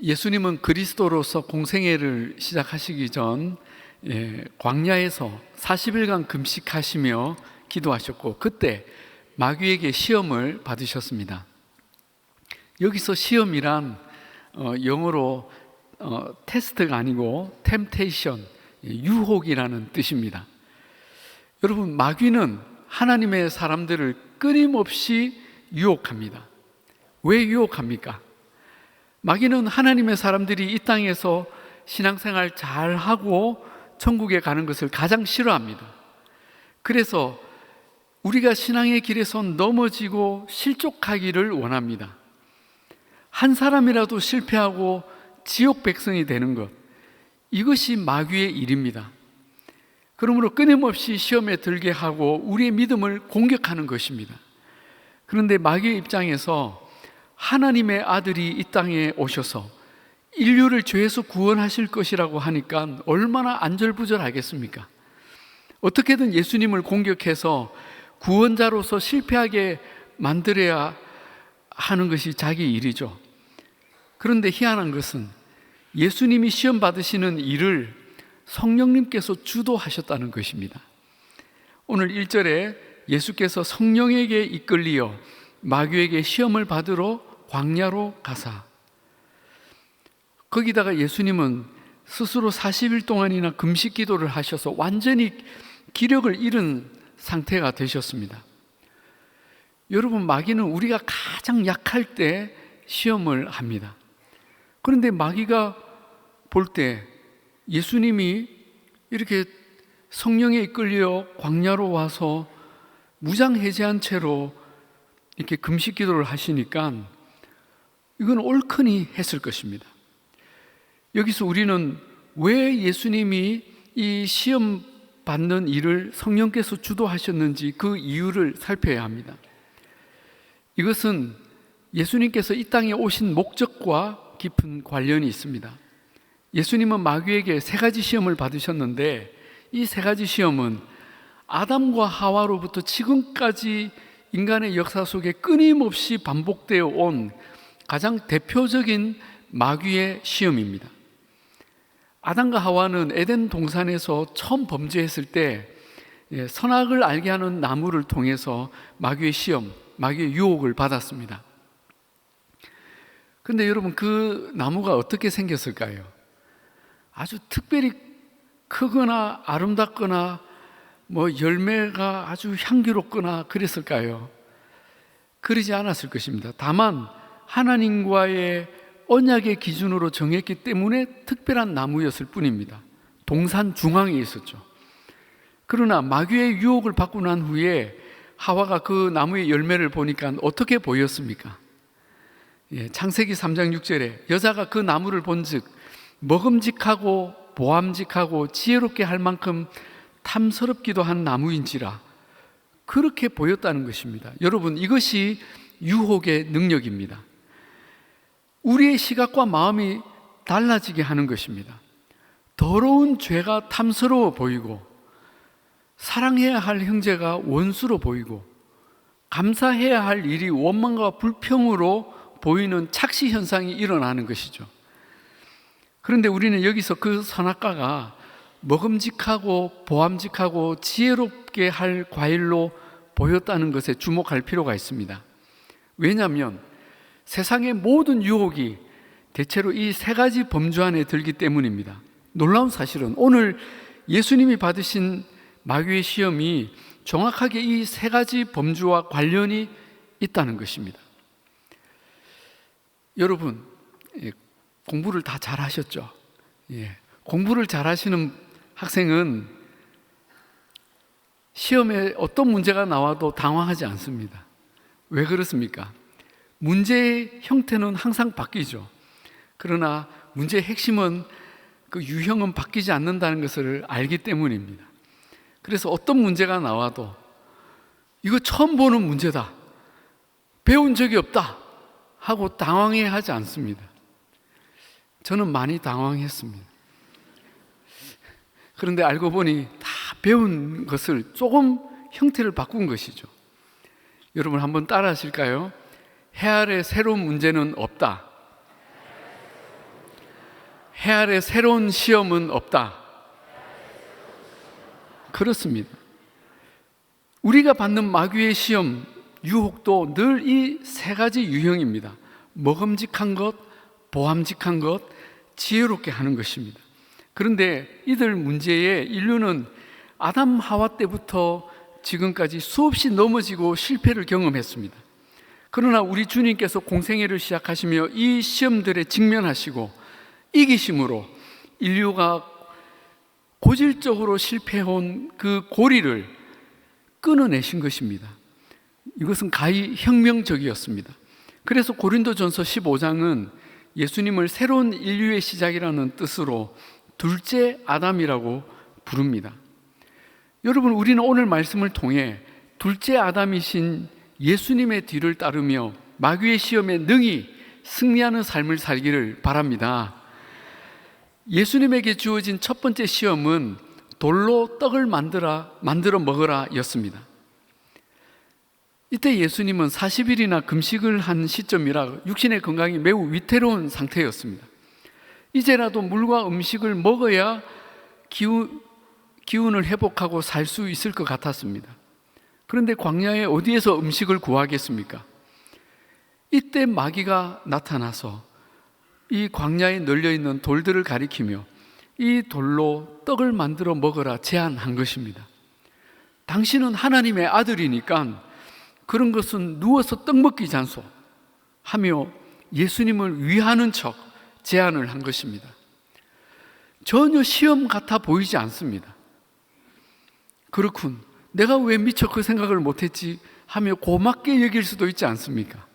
예수님은 그리스도로서 공생애를 시작하시기 전 광야에서 40일간 금식하시며 기도하셨고, 그때 마귀에게 시험을 받으셨습니다. 여기서 시험이란 영어로 테스트가 아니고 템테이션, 유혹이라는 뜻입니다. 여러분, 마귀는 하나님의 사람들을 끊임없이 유혹합니다. 왜 유혹합니까? 마귀는 하나님의 사람들이 이 땅에서 신앙생활 잘하고 천국에 가는 것을 가장 싫어합니다. 그래서 우리가 신앙의 길에서 넘어지고 실족하기를 원합니다. 한 사람이라도 실패하고 지옥 백성이 되는 것, 이것이 마귀의 일입니다. 그러므로 끊임없이 시험에 들게 하고 우리의 믿음을 공격하는 것입니다. 그런데 마귀의 입장에서 하나님의 아들이 이 땅에 오셔서 인류를 죄에서 구원하실 것이라고 하니까 얼마나 안절부절하겠습니까? 어떻게든 예수님을 공격해서 구원자로서 실패하게 만들어야 하는 것이 자기 일이죠. 그런데 희한한 것은 예수님이 시험 받으시는 일을 성령님께서 주도하셨다는 것입니다. 오늘 1절에 예수께서 성령에게 이끌리어 마귀에게 시험을 받으러 광야로 가사, 거기다가 예수님은 스스로 40일 동안이나 금식 기도를 하셔서 완전히 기력을 잃은 상태가 되셨습니다. 여러분, 마귀는 우리가 가장 약할 때 시험을 합니다. 그런데 마귀가 볼 때 예수님이 이렇게 성령에 이끌려 광야로 와서 무장해제한 채로 이렇게 금식 기도를 하시니까 이건 옳거니 했을 것입니다. 여기서 우리는 왜 예수님이 이 시험 받는 일을 성령께서 주도하셨는지 그 이유를 살펴야 합니다. 이것은 예수님께서 이 땅에 오신 목적과 깊은 관련이 있습니다. 예수님은 마귀에게 3가지 시험을 받으셨는데 이 3가지 시험은 아담과 하와로부터 지금까지 인간의 역사 속에 끊임없이 반복되어 온 가장 대표적인 마귀의 시험입니다. 아담과 하와는 에덴 동산에서 처음 범죄했을 때 선악을 알게 하는 나무를 통해서 마귀의 시험, 마귀의 유혹을 받았습니다. 그런데 여러분, 그 나무가 어떻게 생겼을까요? 아주 특별히 크거나 아름답거나 열매가 아주 향기롭거나 그랬을까요? 그러지 않았을 것입니다. 다만 하나님과의 언약의 기준으로 정했기 때문에 특별한 나무였을 뿐입니다. 동산 중앙에 있었죠. 그러나 마귀의 유혹을 받고 난 후에 하와가 그 나무의 열매를 보니까 어떻게 보였습니까? 창세기 3장 6절에 여자가 그 나무를 본즉 먹음직하고 보암직하고 지혜롭게 할 만큼 탐스럽기도 한 나무인지라, 그렇게 보였다는 것입니다. 여러분, 이것이 유혹의 능력입니다. 우리의 시각과 마음이 달라지게 하는 것입니다. 더러운 죄가 탐스러워 보이고 사랑해야 할 형제가 원수로 보이고 감사해야 할 일이 원망과 불평으로 보이는 착시 현상이 일어나는 것이죠. 그런데 우리는 여기서 그 선악과가 먹음직하고 보암직하고 지혜롭게 할 과일로 보였다는 것에 주목할 필요가 있습니다. 왜냐하면 세상의 모든 유혹이 대체로 이 3가지 범주 안에 들기 때문입니다. 놀라운 사실은 오늘 예수님이 받으신 마귀의 시험이 정확하게 이 3가지 범주와 관련이 있다는 것입니다. 여러분, 공부를 다 잘하셨죠? 공부를 잘하시는 학생은 시험에 어떤 문제가 나와도 당황하지 않습니다. 왜 그렇습니까? 문제의 형태는 항상 바뀌죠. 그러나 문제의 핵심은 그 유형은 바뀌지 않는다는 것을 알기 때문입니다. 그래서 어떤 문제가 나와도 이거 처음 보는 문제다, 배운 적이 없다 하고 당황해 하지 않습니다. 저는 많이 당황했습니다. 그런데 알고 보니 다 배운 것을 조금 형태를 바꾼 것이죠. 여러분, 한번 따라 하실까요? 해 아래 새로운 문제는 없다. 해 아래 새로운 시험은 없다. 그렇습니다. 우리가 받는 마귀의 시험, 유혹도 늘 이 세 가지 유형입니다. 먹음직한 것, 보암직한 것, 지혜롭게 하는 것입니다. 그런데 이들 문제에 인류는 아담 하와 때부터 지금까지 수없이 넘어지고 실패를 경험했습니다. 그러나 우리 주님께서 공생애를 시작하시며 이 시험들에 직면하시고 이기심으로 인류가 고질적으로 실패해온 그 고리를 끊어내신 것입니다. 이것은 가히 혁명적이었습니다. 그래서 고린도전서 15장은 예수님을 새로운 인류의 시작이라는 뜻으로 둘째 아담이라고 부릅니다. 여러분, 우리는 오늘 말씀을 통해 둘째 아담이신 예수님의 뒤를 따르며 마귀의 시험에 능히 승리하는 삶을 살기를 바랍니다. 예수님에게 주어진 첫 번째 시험은 돌로 떡을 만들어 먹으라 였습니다. 이때 예수님은 40일이나 금식을 한 시점이라 육신의 건강이 매우 위태로운 상태였습니다. 이제라도 물과 음식을 먹어야 기운을 회복하고 살 수 있을 것 같았습니다. 그런데 광야에 어디에서 음식을 구하겠습니까? 이때 마귀가 나타나서 이 광야에 널려있는 돌들을 가리키며 이 돌로 떡을 만들어 먹으라 제안한 것입니다. 당신은 하나님의 아들이니까 그런 것은 누워서 떡 먹기 잔소 하며 예수님을 위하는 척 제안을 한 것입니다. 전혀 시험 같아 보이지 않습니다. 그렇군, 내가 왜 미처 그 생각을 못했지 하며 고맙게 여길 수도 있지 않습니까?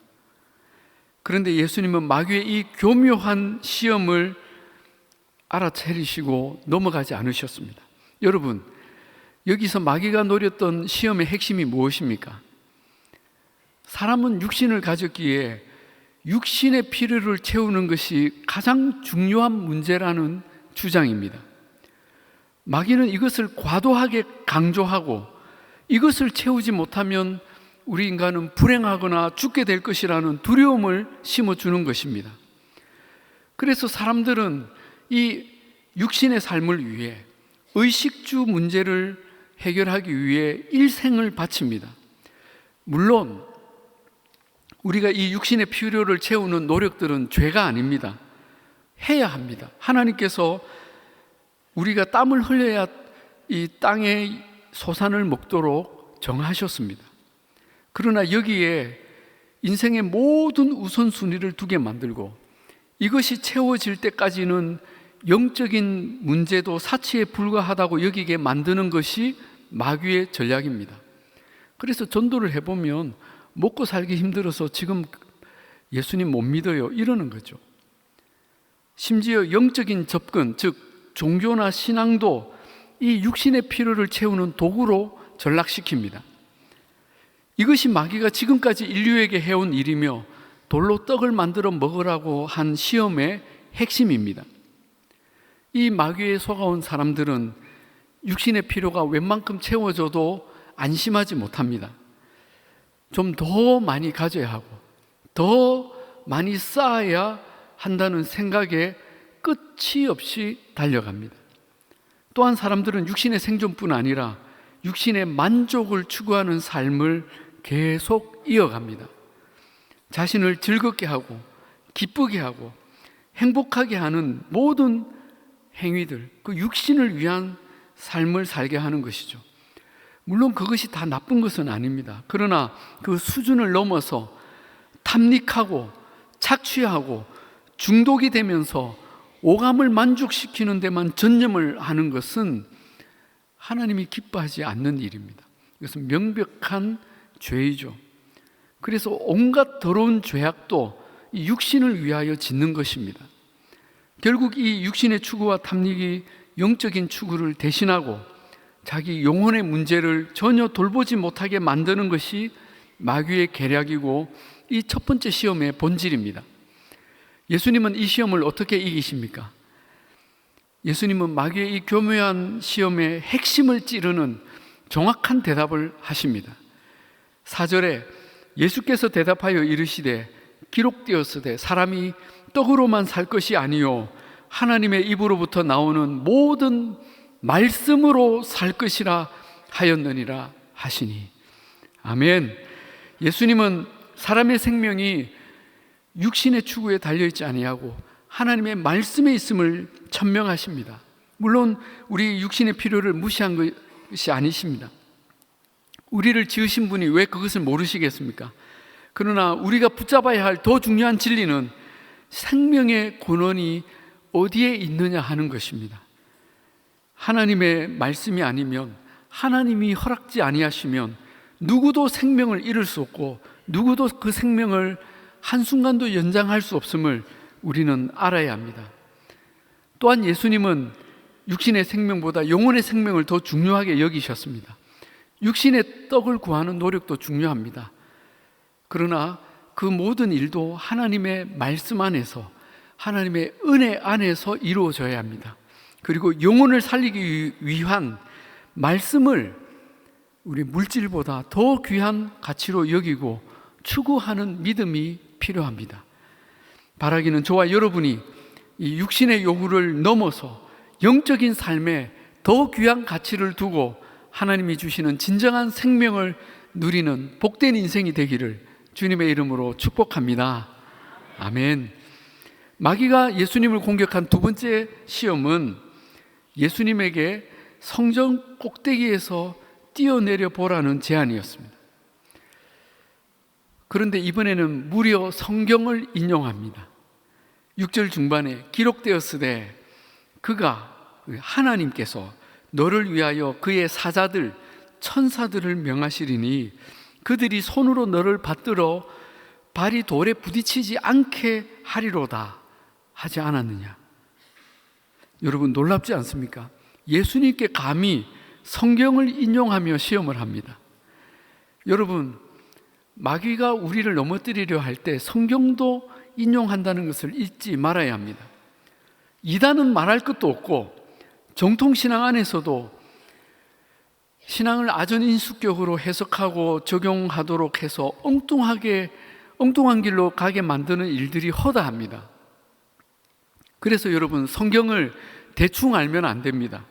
그런데 예수님은 마귀의 이 교묘한 시험을 알아차리시고 넘어가지 않으셨습니다. 여러분, 여기서 마귀가 노렸던 시험의 핵심이 무엇입니까? 사람은 육신을 가졌기에 육신의 필요를 채우는 것이 가장 중요한 문제라는 주장입니다. 마귀는 이것을 과도하게 강조하고 이것을 채우지 못하면 우리 인간은 불행하거나 죽게 될 것이라는 두려움을 심어주는 것입니다. 그래서 사람들은 이 육신의 삶을 위해 의식주 문제를 해결하기 위해 일생을 바칩니다. 물론 우리가 이 육신의 필요를 채우는 노력들은 죄가 아닙니다. 해야 합니다. 하나님께서 우리가 땀을 흘려야 이 땅의 소산을 먹도록 정하셨습니다. 그러나 여기에 인생의 모든 우선순위를 두게 만들고 이것이 채워질 때까지는 영적인 문제도 사치에 불과하다고 여기게 만드는 것이 마귀의 전략입니다. 그래서 전도를 해보면 먹고 살기 힘들어서 지금 예수님 못 믿어요 이러는 거죠. 심지어 영적인 접근, 즉 종교나 신앙도 이 육신의 필요를 채우는 도구로 전락시킵니다. 이것이 마귀가 지금까지 인류에게 해온 일이며 돌로 떡을 만들어 먹으라고 한 시험의 핵심입니다. 이 마귀에 속아온 사람들은 육신의 필요가 웬만큼 채워져도 안심하지 못합니다. 좀 더 많이 가져야 하고 더 많이 쌓아야 한다는 생각에 끝이 없이 달려갑니다. 또한 사람들은 육신의 생존뿐 아니라 육신의 만족을 추구하는 삶을 계속 이어갑니다. 자신을 즐겁게 하고 기쁘게 하고 행복하게 하는 모든 행위들, 그 육신을 위한 삶을 살게 하는 것이죠. 물론 그것이 다 나쁜 것은 아닙니다. 그러나 그 수준을 넘어서 탐닉하고 착취하고 중독이 되면서 오감을 만족시키는 데만 전념을 하는 것은 하나님이 기뻐하지 않는 일입니다. 이것은 명백한 죄이죠. 그래서 온갖 더러운 죄악도 이 육신을 위하여 짓는 것입니다. 결국 이 육신의 추구와 탐닉이 영적인 추구를 대신하고 자기 영혼의 문제를 전혀 돌보지 못하게 만드는 것이 마귀의 계략이고 이 첫 번째 시험의 본질입니다. 예수님은 이 시험을 어떻게 이기십니까? 예수님은 마귀의 이 교묘한 시험의 핵심을 찌르는 정확한 대답을 하십니다. 4절에 예수께서 대답하여 이르시되 기록되었으되 사람이 떡으로만 살 것이 아니요 하나님의 입으로부터 나오는 모든 말씀으로 살 것이라 하였느니라 하시니. 아멘. 예수님은 사람의 생명이 육신의 추구에 달려있지 아니하고 하나님의 말씀에 있음을 천명하십니다. 물론 우리 육신의 필요를 무시한 것이 아니십니다. 우리를 지으신 분이 왜 그것을 모르시겠습니까? 그러나 우리가 붙잡아야 할 더 중요한 진리는 생명의 근원이 어디에 있느냐 하는 것입니다. 하나님의 말씀이 아니면, 하나님이 허락지 아니하시면 누구도 생명을 잃을 수 없고 누구도 그 생명을 한순간도 연장할 수 없음을 우리는 알아야 합니다. 또한 예수님은 육신의 생명보다 영혼의 생명을 더 중요하게 여기셨습니다. 육신의 떡을 구하는 노력도 중요합니다. 그러나 그 모든 일도 하나님의 말씀 안에서, 하나님의 은혜 안에서 이루어져야 합니다. 그리고 영혼을 살리기 위한 말씀을 우리 물질보다 더 귀한 가치로 여기고 추구하는 믿음이 필요합니다. 바라기는 저와 여러분이 이 육신의 요구를 넘어서 영적인 삶에 더 귀한 가치를 두고 하나님이 주시는 진정한 생명을 누리는 복된 인생이 되기를 주님의 이름으로 축복합니다. 아멘. 마귀가 예수님을 공격한 두 번째 시험은 예수님에게 성전 꼭대기에서 뛰어내려 보라는 제안이었습니다. 그런데 이번에는 무려 성경을 인용합니다. 6절 중반에 기록되었으되 그가, 하나님께서 너를 위하여 그의 사자들 천사들을 명하시리니 그들이 손으로 너를 받들어 발이 돌에 부딪히지 않게 하리로다 하지 않았느냐. 여러분 놀랍지 않습니까? 예수님께 감히 성경을 인용하며 시험을 합니다. 여러분, 마귀가 우리를 넘어뜨리려 할 때 성경도 인용한다는 것을 잊지 말아야 합니다. 이단은 말할 것도 없고 정통신앙 안에서도 신앙을 아전인수격으로 해석하고 적용하도록 해서 엉뚱한 길로 가게 만드는 일들이 허다합니다. 그래서 여러분, 성경을 대충 알면 안 됩니다.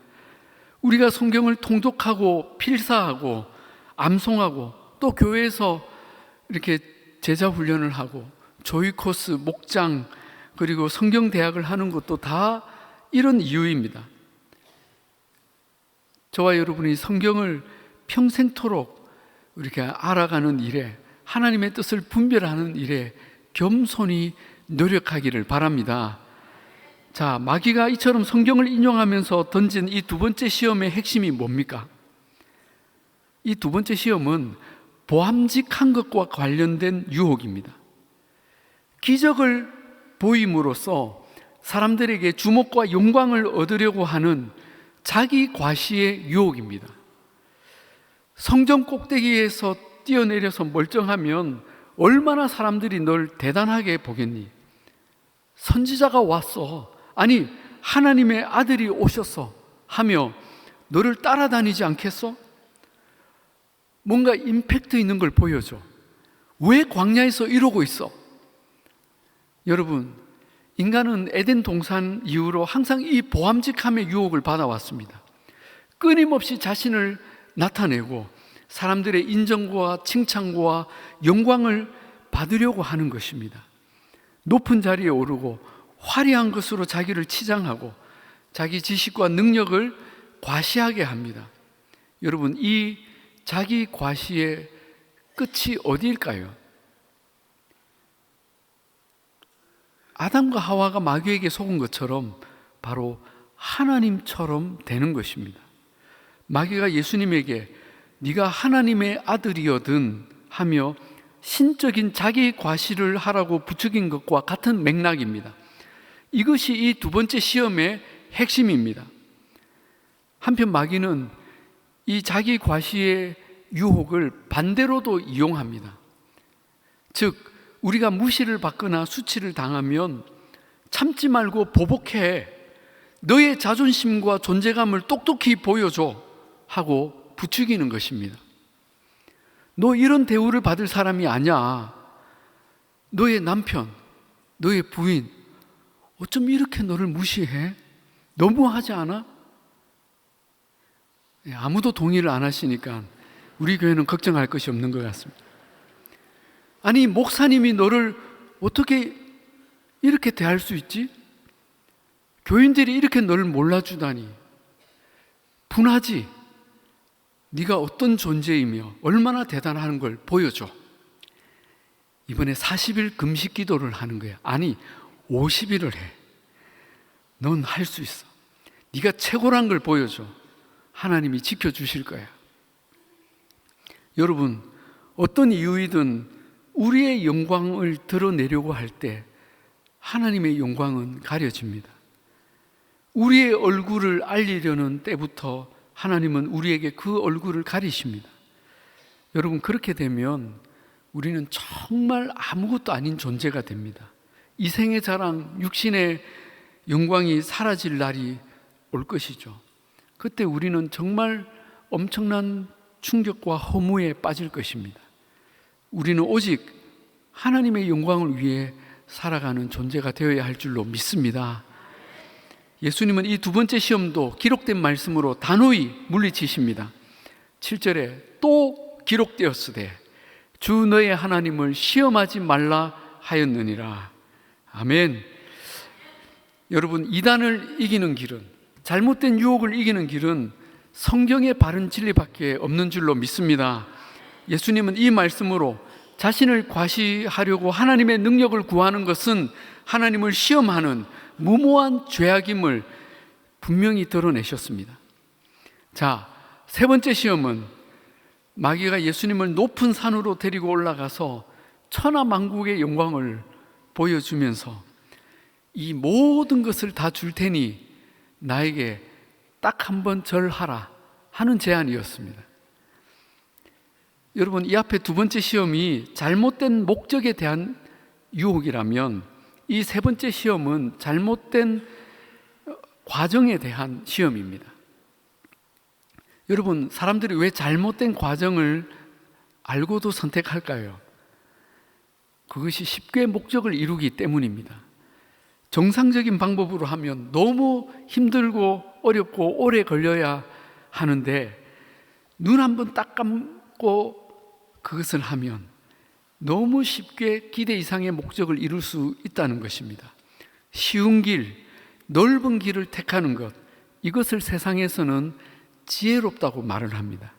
우리가 성경을 통독하고 필사하고 암송하고 또 교회에서 이렇게 제자 훈련을 하고 조이 코스, 목장, 그리고 성경대학을 하는 것도 다 이런 이유입니다. 저와 여러분이 성경을 평생토록 이렇게 알아가는 일에, 하나님의 뜻을 분별하는 일에 겸손히 노력하기를 바랍니다. 자, 마귀가 이처럼 성경을 인용하면서 던진 이 두 번째 시험의 핵심이 뭡니까? 이 두 번째 시험은 보암직한 것과 관련된 유혹입니다. 기적을 보임으로써 사람들에게 주목과 영광을 얻으려고 하는 자기 과시의 유혹입니다. 성전 꼭대기에서 뛰어내려서 멀쩡하면 얼마나 사람들이 널 대단하게 보겠니? 선지자가 왔어, 아니 하나님의 아들이 오셨어 하며 너를 따라다니지 않겠어? 뭔가 임팩트 있는 걸 보여줘. 왜 광야에서 이러고 있어? 여러분, 인간은 에덴 동산 이후로 항상 이 보암직함의 유혹을 받아왔습니다. 끊임없이 자신을 나타내고 사람들의 인정과 칭찬과 영광을 받으려고 하는 것입니다. 높은 자리에 오르고 화려한 것으로 자기를 치장하고 자기 지식과 능력을 과시하게 합니다. 여러분, 이 자기 과시의 끝이 어디일까요? 아담과 하와가 마귀에게 속은 것처럼 바로 하나님처럼 되는 것입니다. 마귀가 예수님에게 네가 하나님의 아들이거든 하며 신적인 자기 과시를 하라고 부추긴 것과 같은 맥락입니다. 이것이 이 두 번째 시험의 핵심입니다. 한편 마귀는 이 자기 과시의 유혹을 반대로도 이용합니다. 즉, 우리가 무시를 받거나 수치를 당하면 참지 말고 보복해, 너의 자존심과 존재감을 똑똑히 보여줘 하고 부추기는 것입니다. 너 이런 대우를 받을 사람이 아니야. 너의 남편, 너의 부인 어쩜 이렇게 너를 무시해? 너무하지 않아? 아무도 동의를 안 하시니까 우리 교회는 걱정할 것이 없는 것 같습니다. 아니, 목사님이 너를 어떻게 이렇게 대할 수 있지? 교인들이 이렇게 너를 몰라주다니 분하지? 네가 어떤 존재이며 얼마나 대단한 걸 보여줘. 이번에 40일 금식 기도를 하는 거야. 아니, 50일을 해. 넌 할 수 있어. 네가 최고란 걸 보여줘. 하나님이 지켜주실 거야. 여러분, 어떤 이유이든 우리의 영광을 드러내려고 할 때 하나님의 영광은 가려집니다. 우리의 얼굴을 알리려는 때부터 하나님은 우리에게 그 얼굴을 가리십니다. 여러분, 그렇게 되면 우리는 정말 아무것도 아닌 존재가 됩니다. 이 생의 자랑, 육신의 영광이 사라질 날이 올 것이죠. 그때 우리는 정말 엄청난 충격과 허무에 빠질 것입니다. 우리는 오직 하나님의 영광을 위해 살아가는 존재가 되어야 할 줄로 믿습니다. 예수님은 이 두 번째 시험도 기록된 말씀으로 단호히 물리치십니다. 7절에 또 기록되었으되 주 너의 하나님을 시험하지 말라 하였느니라. 아멘. 여러분, 이단을 이기는 길은, 잘못된 유혹을 이기는 길은 성경의 바른 진리밖에 없는 줄로 믿습니다. 예수님은 이 말씀으로 자신을 과시하려고 하나님의 능력을 구하는 것은 하나님을 시험하는 무모한 죄악임을 분명히 드러내셨습니다. 자, 세 번째 시험은 마귀가 예수님을 높은 산으로 데리고 올라가서 천하만국의 영광을 보여주면서 이 모든 것을 다 줄 테니 나에게 딱 한 번 절하라 하는 제안이었습니다. 여러분, 이 앞에 두 번째 시험이 잘못된 목적에 대한 유혹이라면 이 세 번째 시험은 잘못된 과정에 대한 시험입니다. 여러분, 사람들이 왜 잘못된 과정을 알고도 선택할까요? 그것이 쉽게 목적을 이루기 때문입니다. 정상적인 방법으로 하면 너무 힘들고 어렵고 오래 걸려야 하는데 눈 한번 딱 감고 그것을 하면 너무 쉽게 기대 이상의 목적을 이룰 수 있다는 것입니다. 쉬운 길, 넓은 길을 택하는 것, 이것을 세상에서는 지혜롭다고 말을 합니다.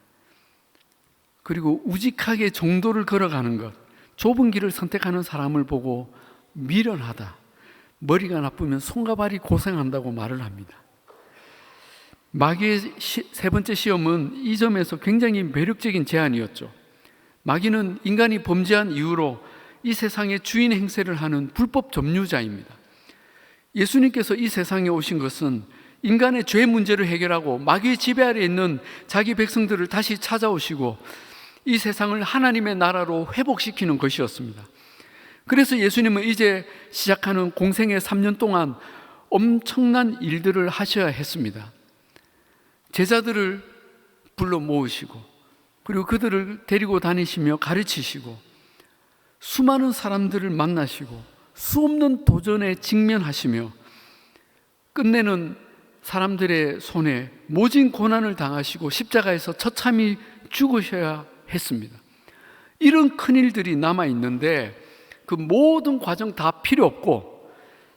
그리고 우직하게 정도를 걸어가는 것, 좁은 길을 선택하는 사람을 보고 미련하다, 머리가 나쁘면 손과 발이 고생한다고 말을 합니다. 마귀의 세 번째 시험은 이 점에서 굉장히 매력적인 제안이었죠. 마귀는 인간이 범죄한 이후로 이 세상의 주인 행세를 하는 불법 점유자입니다. 예수님께서 이 세상에 오신 것은 인간의 죄 문제를 해결하고 마귀의 지배 아래 있는 자기 백성들을 다시 찾아오시고 이 세상을 하나님의 나라로 회복시키는 것이었습니다. 그래서 예수님은 이제 시작하는 공생의 3년 동안 엄청난 일들을 하셔야 했습니다. 제자들을 불러 모으시고 그리고 그들을 데리고 다니시며 가르치시고 수많은 사람들을 만나시고 수없는 도전에 직면하시며 끝내는 사람들의 손에 모진 고난을 당하시고 십자가에서 처참히 죽으셔야 했습니다. 이런 큰일들이 남아있는데 그 모든 과정 다 필요 없고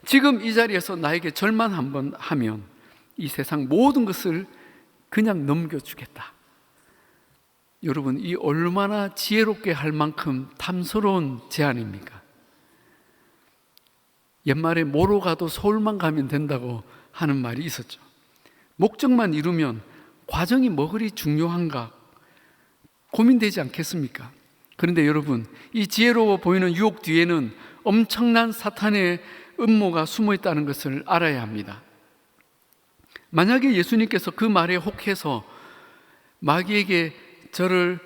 지금 이 자리에서 나에게 절만 한번 하면 이 세상 모든 것을 그냥 넘겨주겠다. 여러분, 이 얼마나 지혜롭게 할 만큼 탐스러운 제안입니까? 옛말에 뭐로 가도 서울만 가면 된다고 하는 말이 있었죠. 목적만 이루면 과정이 뭐 그리 중요한가 고민되지 않겠습니까? 그런데 여러분, 이 지혜로워 보이는 유혹 뒤에는 엄청난 사탄의 음모가 숨어 있다는 것을 알아야 합니다. 만약에 예수님께서 그 말에 혹해서 마귀에게 절을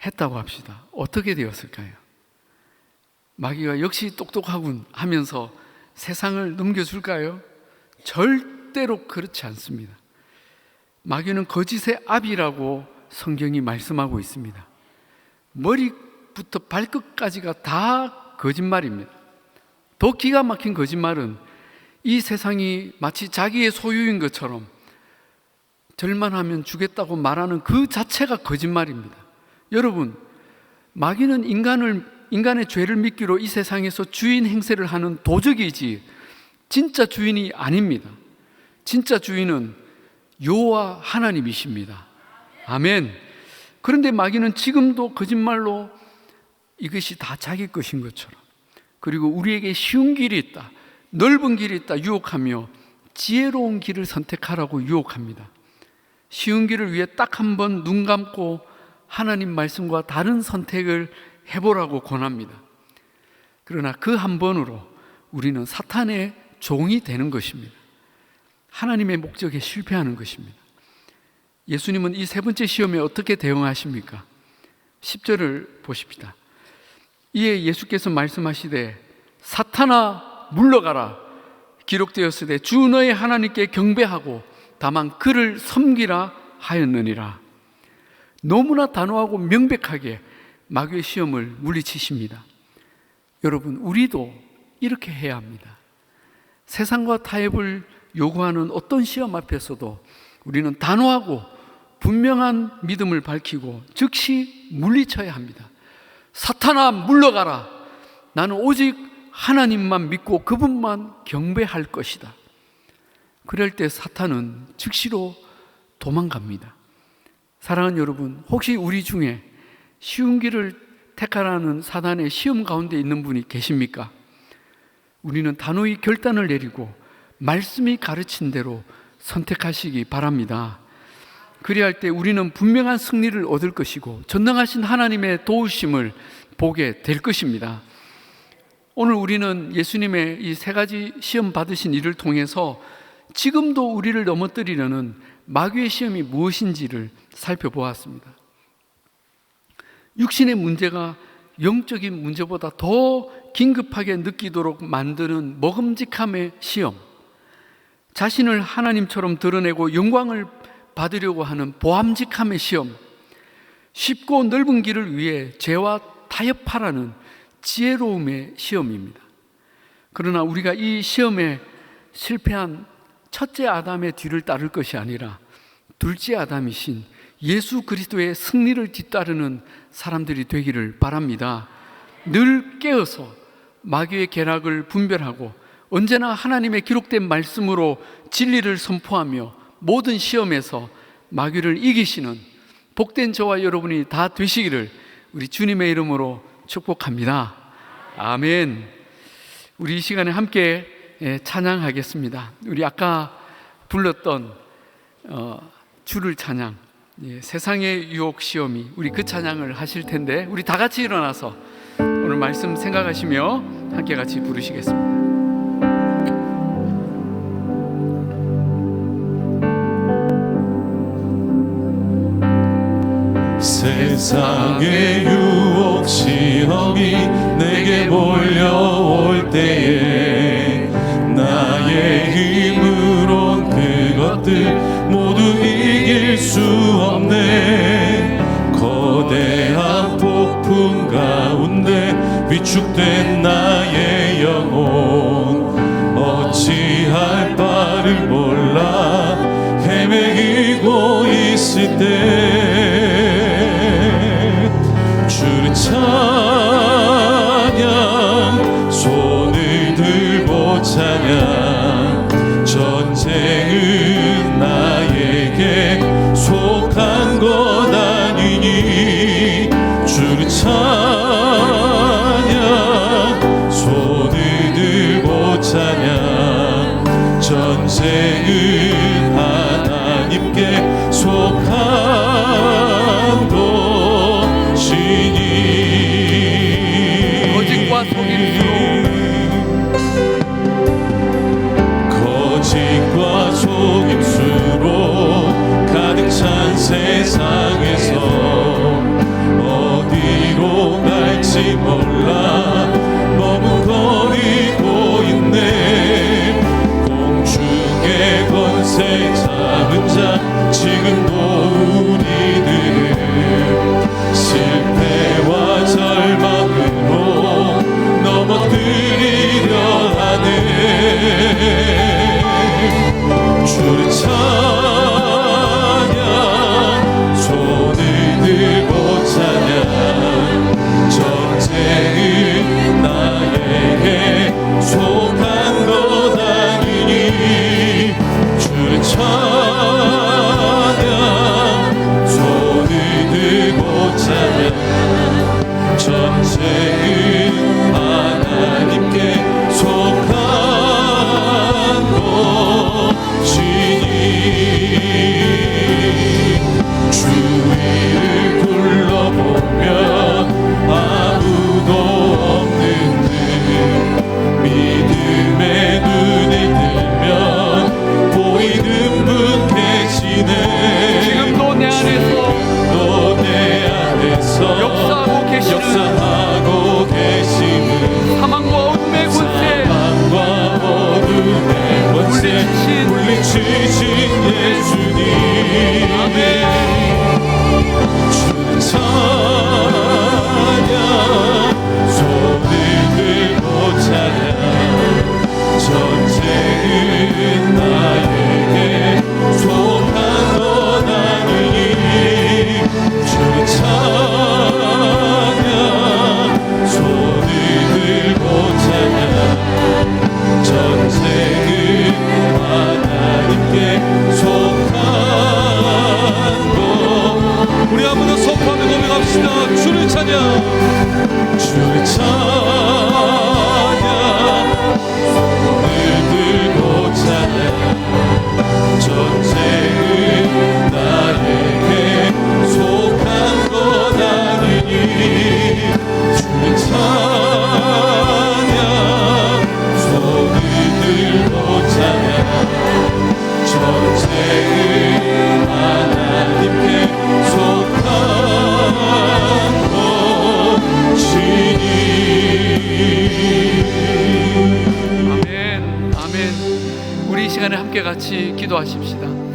했다고 합시다. 어떻게 되었을까요? 마귀가 역시 똑똑하군 하면서 세상을 넘겨줄까요? 절대로 그렇지 않습니다. 마귀는 거짓의 아비라고 성경이 말씀하고 있습니다. 머리부터 발끝까지가 다 거짓말입니다. 더 기가 막힌 거짓말은 이 세상이 마치 자기의 소유인 것처럼 절만하면 주겠다고 말하는 그 자체가 거짓말입니다. 여러분, 마귀는 인간의 죄를 미끼로 이 세상에서 주인 행세를 하는 도적이지 진짜 주인이 아닙니다. 진짜 주인은 여호와 하나님이십니다. 아멘. 그런데 마귀는 지금도 거짓말로 이것이 다 자기 것인 것처럼, 그리고 우리에게 쉬운 길이 있다, 넓은 길이 있다 유혹하며 지혜로운 길을 선택하라고 유혹합니다. 쉬운 길을 위해 딱 한 번 눈 감고 하나님 말씀과 다른 선택을 해보라고 권합니다. 그러나 그 한 번으로 우리는 사탄의 종이 되는 것입니다. 하나님의 목적에 실패하는 것입니다. 예수님은 이 세 번째 시험에 어떻게 대응하십니까? 10절을 보십시다. 이에 예수께서 말씀하시되 사탄아 물러가라, 기록되었으되 주 너의 하나님께 경배하고 다만 그를 섬기라 하였느니라. 너무나 단호하고 명백하게 마귀의 시험을 물리치십니다. 여러분, 우리도 이렇게 해야 합니다. 세상과 타협을 요구하는 어떤 시험 앞에서도 우리는 단호하고 분명한 믿음을 밝히고 즉시 물리쳐야 합니다. 사탄아 물러가라, 나는 오직 하나님만 믿고 그분만 경배할 것이다. 그럴 때 사탄은 즉시로 도망갑니다. 사랑하는 여러분, 혹시 우리 중에 쉬운 길을 택하라는 사단의 시험 가운데 있는 분이 계십니까? 우리는 단호히 결단을 내리고 말씀이 가르친 대로 선택하시기 바랍니다. 그리할 때 우리는 분명한 승리를 얻을 것이고 전능하신 하나님의 도우심을 보게 될 것입니다. 오늘 우리는 예수님의 이 세 가지 시험 받으신 일을 통해서 지금도 우리를 넘어뜨리려는 마귀의 시험이 무엇인지를 살펴보았습니다. 육신의 문제가 영적인 문제보다 더 긴급하게 느끼도록 만드는 먹음직함의 시험, 자신을 하나님처럼 드러내고 영광을 받으려고 하는 보암직함의 시험, 쉽고 넓은 길을 위해 죄와 타협하라는 지혜로움의 시험입니다. 그러나 우리가 이 시험에 실패한 첫째 아담의 뒤를 따를 것이 아니라 둘째 아담이신 예수 그리스도의 승리를 뒤따르는 사람들이 되기를 바랍니다. 늘 깨어서 마귀의 계략을 분별하고 언제나 하나님의 기록된 말씀으로 진리를 선포하며 모든 시험에서 마귀를 이기시는 복된 저와 여러분이 다 되시기를 우리 주님의 이름으로 축복합니다. 아멘. 우리 이 시간에 함께 찬양하겠습니다. 우리 아까 불렀던 주를 찬양, 세상의 유혹 시험이, 우리 그 찬양을 하실 텐데 우리 다 같이 일어나서 오늘 말씀 생각하시며 함께 같이 부르시겠습니다. 세상의 유혹 시험이 내게 몰려올 때에 나의 힘으론 그것들 모두 이길 수 없네. 거대한 폭풍 가운데 위축된 나의 영혼 어찌할 바를 몰라 헤매이고 있을 때 주를 찬양, 손을 들고 찬양. 전쟁은 나에게 속한 것 아니니 주를 찬양, 손을 들고 찬양. 전쟁은 하나님께 속한 것이니 거짓과 속임수로 가득 찬 세상에서 어디로 갈지 몰라 머뭇거리고 있네. 공중의 권세 잡은 자 지금도 우리들을 실패와 절망으로 넘어뜨리려 하네. 주를 찬양 손을 들고 찬양 전쟁은 나에게 속한 것 아니니 주를 찬양 손을 들고 찬양 전쟁은 하나님께 속한 것이니 주위를 둘러보면 아무도 없는 듯 믿음의 눈을 들면 보이는 분 계시네 지금도 내 안에서 내 안에서 역사하고 계시는 사망과 어둠의 권세 물리치신 예수님 아멘. 주는 찬양 손을 들고 찬양 전쟁은 나에게 속한 것 아니니 주는 찬양 손을 들고 찬양 전쟁은 하나님께 속한 것 우리 한번 더 선포하며 고백합시다 주를 찬양 주를 찬양 손을 들고 찬양 전쟁은 나에게 속한 것 아니니 주를 찬양 손을 들고 찬양 전쟁은 하나님께 속한 것이니 아멘. 아멘. 우리 이 시간에 함께 같이 기도하십시다.